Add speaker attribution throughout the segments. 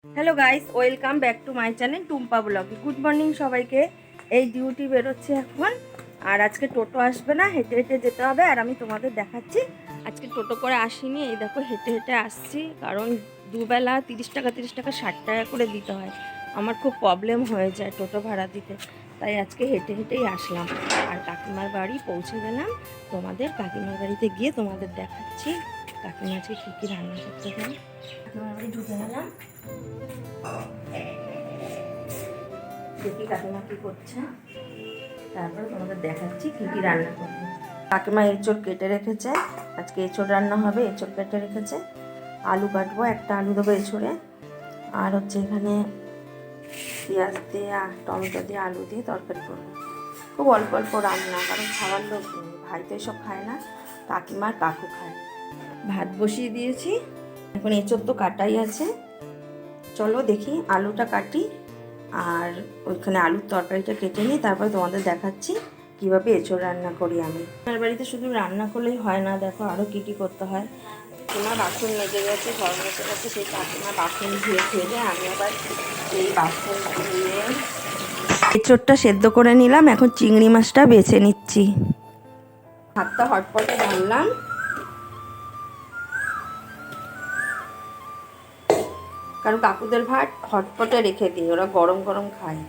Speaker 1: Hello guys, welcome back to my channel Tumpa blog. Good morning সবাইকে। এই duty বেরোচ্ছে এখন। আর আজকে টোটো আসবে না, হেঁটে হেঁটে যেতে হবে। আর আমি তোমাদের দেখাচ্ছি, আজকে টোটো করে আসিনি। এই দেখো হেঁটে হেঁটে আসছি, কারণ দুবেলা 30 টাকা 60 টাকা করে দিতে হয়। আমার খুব প্রবলেম হয়ে যায় টোটো ভাড়া দিতে, তাই আজকে হেঁটে হেঁটেই আসলাম। আর কাকিমার বাড়ি পৌঁছে গেলাম। কাকিমার বাড়িতে গিয়ে তোমাদের দেখাচ্ছি কাকিমা আজকে কী কী রান্না করতে হয়। কাকিমার বাড়ি ঢুকে গেলাম, দেখি কাকিমা কি করছে, তারপরে তোমাদের দেখাচ্ছি কি কি রান্না করবো। কাকিমা এঁচড় কেটে রেখেছে, আজকে এঁচড় রান্না হবে। এঁচড় কেটে রেখেছে, আলু কাটবো, একটা আলু দেবো এঁচড়ে। আর হচ্ছে এখানে পেঁয়াজ দিয়ে আর টমেটো দিয়ে আলু দিয়ে তরকারি করবো। খুব অল্প অল্প রান্না, কারণ খাওয়ার লোক নেই, ভাই তো এসব খায় না, কাকিমার কাকু খায়। ভাত বসিয়ে দিয়েছি, এখন এঁচড় তো কাটাই আছে। চলো দেখি আলুটা কাটি, আর ওইখানে আলুর তরকারিটা কেটে নিই, তারপরে তোমাদের দেখাচ্ছি কীভাবে এঁচড় রান্না করি আমি। আমার বাড়িতে শুধু রান্না করলেই হয় না, দেখো আরও কী কী করতে হয়। কাকিমা বাসন মেজে গেছে, ঘর মেজে গেছে, সেই কাকিমা বাসন ধুয়ে ধুয়ে দেয়, আমি আবার এই বাসন ধুয়ে এঁচড়টা সেদ্ধ করে নিলাম। এখন চিংড়ি মাছটা বেছে নিচ্ছি। ভাতটা হটপটে ঢাললাম, কারণ কাকুদের ভাত হটপটে রেখে দিই, ওরা গরম গরম খায়।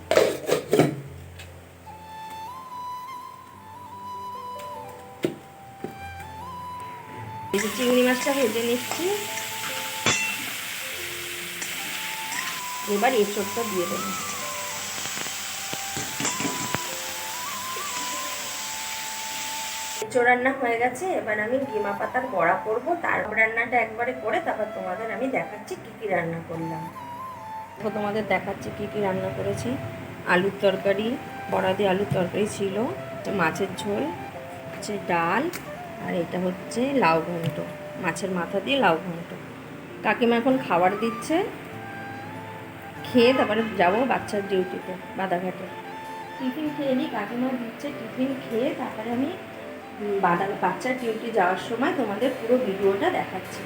Speaker 1: চিংড়ি মাছটা ভেজে নিচ্ছি, এবার এঁচড়টা দিয়ে দেবো। এঁচড় রান্না হয়ে গেছে, এবার আমি ডিমা পাতার বড়া করবো। তারপর রান্নাটা একবারে করে তারপর তোমাদের আমি দেখাচ্ছি কি কি রান্না করলাম। তোমাদের দেখাচ্ছি কি কি রান্না করেছি। আলুর তরকারি, বড়া দিয়ে আলুর তরকারি ছিল, মাছের ঝোল, হচ্ছে ডাল, আর এটা হচ্ছে লাউ ঘন্ট, মাছের মাথা দিয়ে লাউ ঘন্ট। কাকিমা এখন খাবার দিচ্ছে, খেয়ে তারপরে যাবো বাচ্চার ডিউটিতে বাদাঘাটে। টিফিন খেয়ে নিই, কাকিমা দিচ্ছে, টিফিন খেয়ে তারপরে আমি বাচ্চার ডিউটি যাওয়ার সময় তোমাদের পুরো ভিডিওটা দেখাচ্ছি।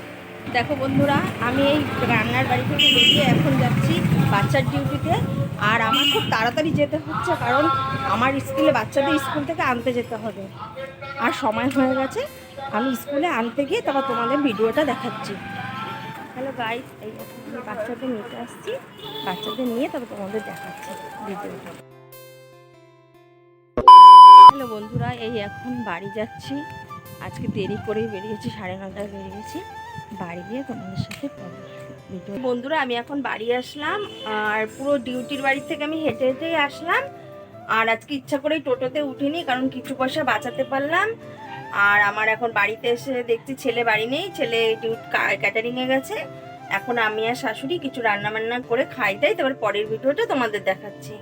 Speaker 1: দেখো বন্ধুরা, আমি এই রান্নার বাড়ি থেকে বেরিয়ে এখন যাচ্ছি বাচ্চার ডিউটিতে। আর আমার খুব তাড়াতাড়ি যেতে হচ্ছে, কারণ আমার স্কুলে বাচ্চাদের স্কুল থেকে আনতে যেতে হবে, আর সময় হয়ে গেছে। আমি স্কুলে আনতে গিয়ে তারপর তোমাদের ভিডিওটা দেখাচ্ছি। হ্যালো গাইস, এই আমি বাচ্চাদের নিতে আসছি, বাচ্চাদের নিয়ে তারপর তোমাদের দেখাচ্ছি ভিডিওটা। হ্যালো বন্ধুরা, এই এখন বাড়ি যাচ্ছি। আজকে দেরি করেই বেরিয়েছি, 9:30টায় বেরিয়েছি। বাড়ি গিয়ে তোমাদের সাথে ভিডিও। বন্ধুরা, আমি এখন বাড়ি আসলাম, আর পুরো ডিউটির বাড়ি থেকে আমি হেঁটে হেঁটেই আসলাম। আর আজকে ইচ্ছা করেই টোটোতে উঠিনি, কারণ কিছু পয়সা বাঁচাতে পারলাম। আর আমার এখন বাড়িতে এসে দেখছি ছেলে বাড়ি নেই, ছেলে ক্যাটারিংয়ে গেছে। এখন আমি আর শাশুড়ি কিছু রান্না বান্না করে খাই, তাই তারপর পরের ভিডিওটা তোমাদের দেখাচ্ছি।